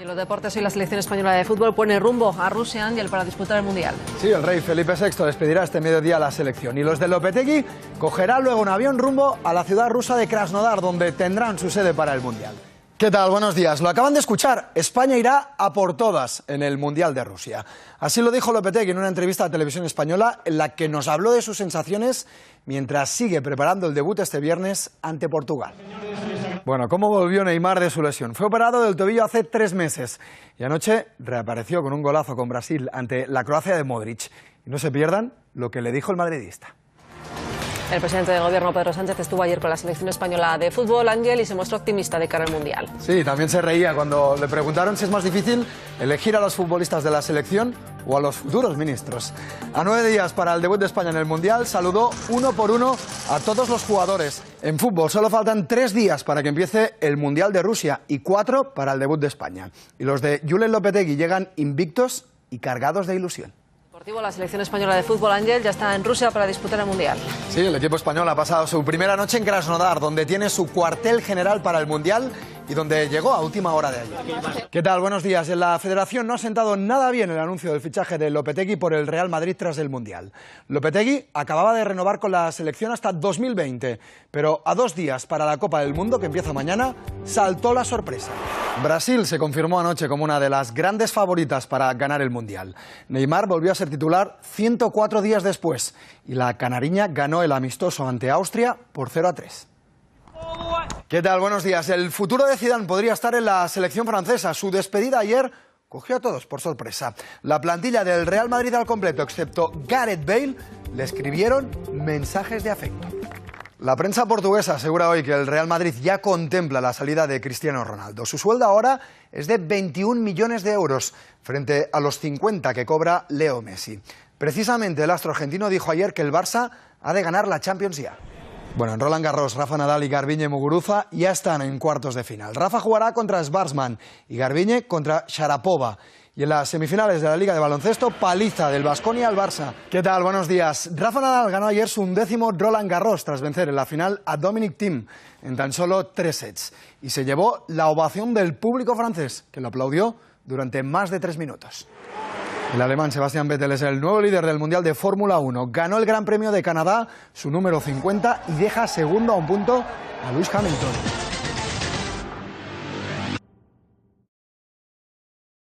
Y en los deportes, hoy la selección española de fútbol pone rumbo a Rusia, Ángel, para disputar el Mundial. Sí, el rey Felipe VI despedirá este mediodía a la selección. Y los de Lopetegui cogerán luego un avión rumbo a la ciudad rusa de Krasnodar, donde tendrán su sede para el Mundial. ¿Qué tal? Buenos días. Lo acaban de escuchar. España irá a por todas en el Mundial de Rusia. Así lo dijo Lopetegui en una entrevista a Televisión Española, en la que nos habló de sus sensaciones mientras sigue preparando el debut este viernes ante Portugal. Bueno, ¿cómo volvió Neymar de su lesión? Fue operado del tobillo hace 3 meses y anoche reapareció con un golazo con Brasil ante la Croacia de Modric. Y no se pierdan lo que le dijo el madridista. El presidente del Gobierno, Pedro Sánchez, estuvo ayer con la selección española de fútbol, Ángel, y se mostró optimista de cara al Mundial. Sí, también se reía cuando le preguntaron si es más difícil elegir a los futbolistas de la selección o a los futuros ministros. A 9 días para el debut de España en el Mundial, saludó uno por uno a todos los jugadores. En fútbol solo faltan 3 días para que empiece el Mundial de Rusia y 4 para el debut de España. Y los de Julen Lopetegui llegan invictos y cargados de ilusión. La selección española de fútbol, Ángel, ya está en Rusia para disputar el Mundial. Sí, el equipo español ha pasado su primera noche en Krasnodar, donde tiene su cuartel general para el Mundial y donde llegó a última hora de ayer. ¿Qué tal? Buenos días. En la Federación no ha sentado nada bien el anuncio del fichaje de Lopetegui por el Real Madrid tras el Mundial. Lopetegui acababa de renovar con la selección hasta 2020, pero a 2 días para la Copa del Mundo, que empieza mañana, saltó la sorpresa. Brasil se confirmó anoche como una de las grandes favoritas para ganar el Mundial. Neymar volvió a ser titular 104 días después y la canariña ganó el amistoso ante Austria por 0-3. ¿Qué tal? Buenos días. El futuro de Zidane podría estar en la selección francesa. Su despedida ayer cogió a todos por sorpresa. La plantilla del Real Madrid al completo, excepto Gareth Bale, le escribieron mensajes de afecto. La prensa portuguesa asegura hoy que el Real Madrid ya contempla la salida de Cristiano Ronaldo. Su sueldo ahora es de 21 millones de euros, frente a los 50 que cobra Leo Messi. Precisamente el astro argentino dijo ayer que el Barça ha de ganar la Champions ya. Bueno, en Roland Garros, Rafa Nadal y Garbiñe Muguruza ya están en cuartos de final. Rafa jugará contra Schwarzman y Garbiñe contra Sharapova. Y en las semifinales de la Liga de Baloncesto, paliza del Baskonia al Barça. ¿Qué tal? Buenos días. Rafa Nadal ganó ayer su 11º Roland Garros tras vencer en la final a Dominic Thiem en tan solo 3 sets. Y se llevó la ovación del público francés, que lo aplaudió durante más de 3 minutos. El alemán Sebastian Vettel es el nuevo líder del Mundial de Fórmula 1. Ganó el Gran Premio de Canadá, su número 50, y deja segundo a un punto a Lewis Hamilton.